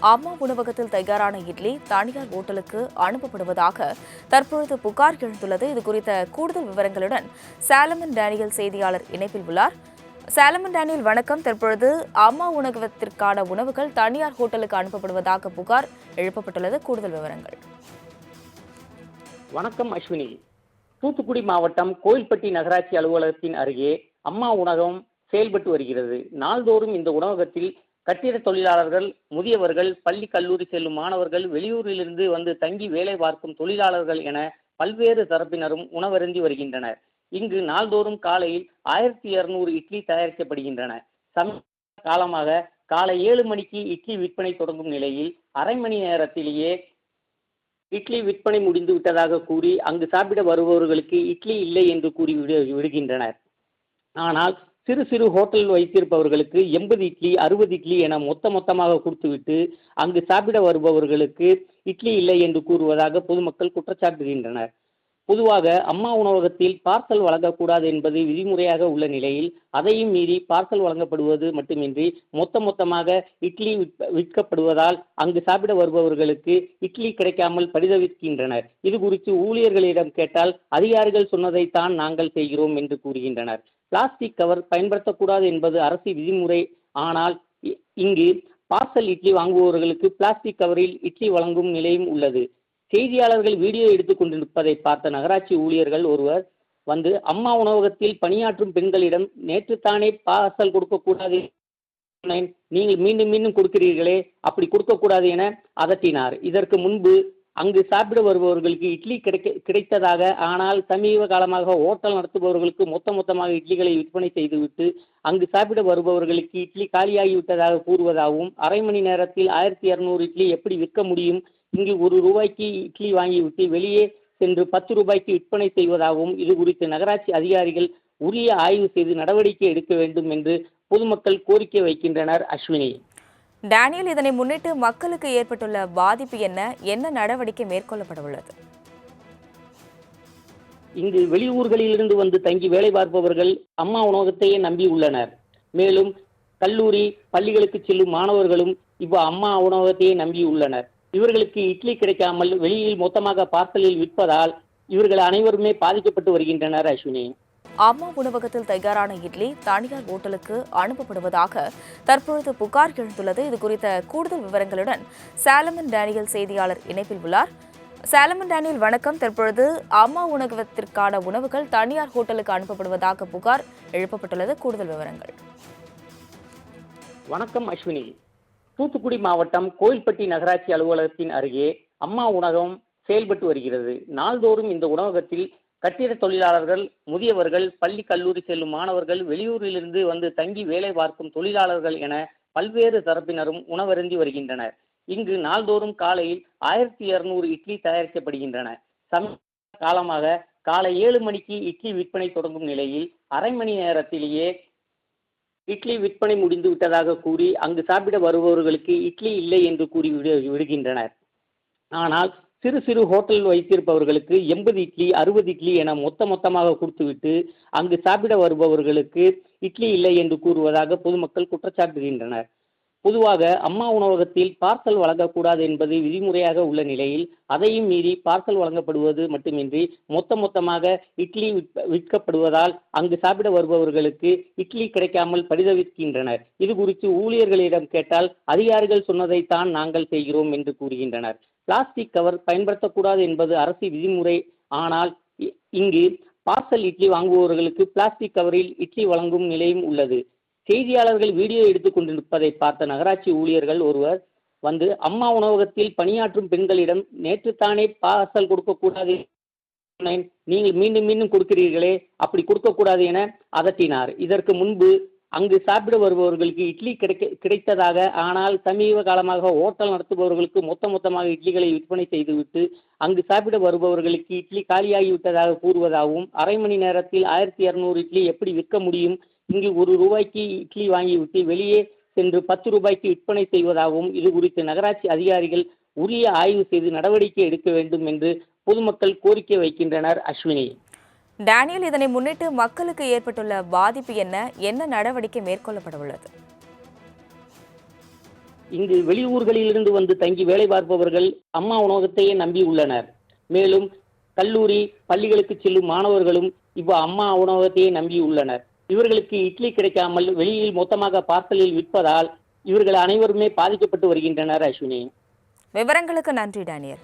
அம்மா உணவகத்தில் தயாரான இட்லி தனியார் ஓட்டலுக்கு அனுப்பப்படுவதாக தற்பொழுது புகார் எழுந்துள்ளது. இதுகுறித்த கூடுதல் விவரங்களுடன் சாலமன் டேனியல் செய்தியாளர் இணைப்பில் உள்ளார். சாலமன் டேனியல், வணக்கம். தற்பொழுது அம்மா உணவகத்திற்கான உணவுகள் தனியார் ஹோட்டலுக்கு அனுப்பப்படுவதாக புகார் எழுப்பப்பட்டுள்ளது. கூடுதல் விவரங்கள். வணக்கம் அஸ்வினி. தூத்துக்குடி மாவட்டம் கோயில்பட்டி நகராட்சி அலுவலகத்தின் அருகே அம்மா உணவகம் செயல்பட்டு வருகிறது. நாள்தோறும் இந்த உணவகத்தில் கட்டிட தொழிலாளர்கள், முதியவர்கள், பள்ளி கல்லூரி செல்லும் மாணவர்கள், வெளியூரிலிருந்து வந்து தங்கி வேலை பார்க்கும் தொழிலாளர்கள் என பல்வேறு தரப்பினரும் உணவருந்தி வருகின்றனர். இங்கு நாள்தோறும் காலையில் 1200 இட்லி தயாரிக்கப்படுகின்றன. சமீப காலமாக காலை 7 மணிக்கு இட்லி விற்பனை தொடங்கும் நிலையில் அரை மணி நேரத்திலேயே இட்லி விற்பனை முடிந்து விட்டதாக கூறி அங்கு சாப்பிட வருபவர்களுக்கு இட்லி இல்லை என்று கூறி விடுகின்றனர். ஆனால் சிறு சிறு ஹோட்டல் வைத்திருப்பவர்களுக்கு 80 இட்லி, 60 இட்லி என மொத்தமாக கொடுத்துவிட்டு அங்கு சாப்பிட வருபவர்களுக்கு இட்லி இல்லை என்று கூறுவதாக பொதுமக்கள் குற்றச்சாட்டுகின்றனர். பொதுவாக அம்மா உணவகத்தில் பார்சல் வழங்கக்கூடாது என்பது விதிமுறையாக உள்ள நிலையில் அதையும் மீறி பார்சல் வழங்கப்படுவது மட்டுமின்றி மொத்தமாக இட்லி விற்கப்படுவதால் அங்கு சாப்பிட வருபவர்களுக்கு இட்லி கிடைக்காமல் பரிதவிக்கின்றனர். இது குறித்து ஊழியர்களிடம் கேட்டால் அதிகாரிகள் சொன்னதைத்தான் நாங்கள் செய்கிறோம் என்று கூறுகின்றனர். பிளாஸ்டிக் கவர் பயன்படுத்தக்கூடாது என்பது அரசு விதிமுறை. ஆனால் இங்கு பார்சல் இட்லி வாங்குபவர்களுக்கு பிளாஸ்டிக் கவரில் இட்லி வழங்கும் நிலையும் உள்ளது. செய்தியாளர்கள் வீடியோ எடுத்துக் கொண்டிருப்பதை பார்த்த நகராட்சி ஊழியர்கள் ஒருவர் வந்து அம்மா உணவகத்தில் பணியாற்றும் பெண்களிடம் நேற்று தானே பார்சல் கொடுக்கக்கூடாது, நீங்கள் மீண்டும் கொடுக்கிறீர்களே, அப்படி கொடுக்கக்கூடாது என அதட்டினார். இதற்கு முன்பு அங்கு சாப்பிட வருபவர்களுக்கு இட்லி கிடைத்ததாக, ஆனால் சமீப காலமாக ஓட்டல் நடத்துபவர்களுக்கு மொத்தமாக இட்லிகளை விற்பனை செய்துவிட்டு அங்கு சாப்பிட வருபவர்களுக்கு இட்லி காலியாகிவிட்டதாக கூறுவதாகவும், அரை மணி நேரத்தில் 1200 இட்லி எப்படி விற்க முடியும், இங்கு ₹1 இட்லி வாங்கிவிட்டு வெளியே சென்று ₹10 விற்பனை செய்வதாகவும் இது குறித்து நகராட்சி அதிகாரிகள் உரிய ஆய்வு செய்து நடவடிக்கை எடுக்க வேண்டும் என்று பொதுமக்கள் கோரிக்கை வைக்கின்றனர். அஸ்வினி. டேனியல், இதனை முன்னிட்டு மக்களுக்கு ஏற்பட்டுள்ள பாதிப்பு என்ன நடவடிக்கை மேற்கொள்ளப்பட உள்ளது? இங்கு வெளியூர்களிலிருந்து வந்து தங்கி வேலை பார்ப்பவர்கள் அம்மா உணவகத்தையே நம்பி உள்ளனர். மேலும் கல்லூரி, பள்ளிகளுக்கு செல்லும் மாணவர்களும் அம்மா உணவகத்தையே நம்பி உள்ளனர். இவர்களுக்கு இட்லி கிடைக்காமல் வெளியில் மொத்தமாக பார்சலில் விற்பதால் இவர்கள் அனைவருமே பாதிக்கப்பட்டு வருகின்றனர். அஸ்வினி. அம்மா உணவகத்தில் தயாரான இட்லி தனியார் ஓட்டலுக்கு அனுப்பப்படுவதாக தற்பொழுது புகார் எழுந்துள்ளது. இதுகுறித்த கூடுதல் விவரங்களுடன் சாலமன் டேனியல் செய்தியாளர் இணைப்பில் உள்ளார். சாலமன் டேனியல், வணக்கம். தற்பொழுது அம்மா உணவகத்திற்கான உணவுகள் தனியார் ஹோட்டலுக்கு அனுப்பப்படுவதாக புகார் எழுப்பப்பட்டுள்ளது. கூடுதல் விவரங்கள். வணக்கம் அஸ்வினி. தூத்துக்குடி மாவட்டம் கோயில்பட்டி நகராட்சி அலுவலகத்தின் அருகே அம்மா உணவகம் செயல்பட்டு வருகிறது. நாள்தோறும் இந்த உணவகத்தில் கட்டிட தொழிலாளர்கள், முதியவர்கள், பள்ளி கல்லூரி செல்லும் மாணவர்கள், வெளியூரிலிருந்து வந்து தங்கி வேலை பார்க்கும் தொழிலாளர்கள் என பல்வேறு தரப்பினரும் உணவருந்தி வருகின்றனர். இங்கு நாள்தோறும் காலையில் 1200 இட்லி தயாரிக்கப்படுகின்றன. சமீப காலமாக காலை 7 மணிக்கு இட்லி விற்பனை தொடங்கும் நிலையில் அரை மணி நேரத்திலேயே இட்லி விற்பனை முடிந்து விட்டதாக கூறி அங்கு சாப்பிட வருபவர்களுக்கு இட்லி இல்லை என்று கூறி விடுகின்றனர். ஆனால் சிறு சிறு ஹோட்டல் வைத்திருப்பவர்களுக்கு 80 இட்லி, 60 இட்லி என மொத்தமாக கொடுத்துவிட்டு அங்கு சாப்பிட வருபவர்களுக்கு இட்லி இல்லை என்று கூறுவதாக பொதுமக்கள் குற்றச்சாட்டுகின்றனர். பொதுவாக அம்மா உணவகத்தில் பார்சல் வழங்கக்கூடாது என்பது விதிமுறையாக உள்ள நிலையில் அதையும் மீறி பார்சல் வழங்கப்படுவது மட்டுமின்றி மொத்தமாக இட்லி விற்கப்படுவதால் அங்கு சாப்பிட வருபவர்களுக்கு இட்லி கிடைக்காமல் பரிதவிக்கின்றனர். இது குறித்து ஊழியர்களிடம் கேட்டால் அதிகாரிகள் சொன்னதைத்தான் நாங்கள் செய்கிறோம் என்று கூறுகின்றனர். பிளாஸ்டிக் கவர் பயன்படுத்தக்கூடாது என்பது அரசு விதிமுறை. ஆனால் இங்கு பார்சல் இட்லி வாங்குபவர்களுக்கு பிளாஸ்டிக் கவரில் இட்லி வழங்கும் நிலையும் உள்ளது. செய்தியாளர்கள் வீடியோ எடுத்துக் கொண்டிருப்பதை பார்த்த நகராட்சி ஊழியர்கள் ஒருவர் வந்து அம்மா உணவகத்தில் பணியாற்றும் பெண்களிடம் நேற்று தானே பார்சல் கொடுக்கக்கூடாது, நீங்கள் மீண்டும் கொடுக்கிறீர்களே, அப்படி கொடுக்கக்கூடாது என அதட்டினார். இதற்கு முன்பு அங்கு சாப்பிட வருபவர்களுக்கு இட்லி கிடைத்ததாக, ஆனால் சமீப காலமாக ஓட்டல் நடத்துபவர்களுக்கு மொத்தமாக இட்லிகளை விற்பனை செய்துவிட்டு அங்கு சாப்பிட வருபவர்களுக்கு இட்லி காலியாகிவிட்டதாக கூறுவதாகவும், அரை மணி நேரத்தில் 1200 இட்லி எப்படி விற்க முடியும், இங்கு ₹1 இட்லி வாங்கிவிட்டு வெளியே சென்று ₹10 விற்பனை செய்வதாகவும் இது குறித்து நகராட்சி அதிகாரிகள் உரிய ஆய்வு செய்து நடவடிக்கை எடுக்க வேண்டும் என்று பொதுமக்கள் கோரிக்கை வைக்கின்றனர். அஸ்வினி. டேனியல், இதனை முன்னிட்டு மக்களுக்கு ஏற்பட்டுள்ள பாதிப்பு என்ன நடவடிக்கை மேற்கொள்ளப்பட உள்ளது? இங்கு வெளியூர்களிலிருந்து வந்து தங்கி வேலை பார்ப்பவர்கள் அம்மா உணவகத்தையே நம்பி உள்ளனர். மேலும் கல்லூரி பள்ளிகளுக்கு செல்லும் மாணவர்களும் அம்மா உணவகத்தையே நம்பியுள்ளனர். இவர்களுக்கு இட்லி கிடைக்காமல் வெளியில் மொத்தமாக பார்சலில் விற்பதால் இவர்கள் அனைவருமே பாதிக்கப்பட்டு வருகின்றனர். அஸ்வினி, விவரங்களுக்கு நன்றி டேனியல்.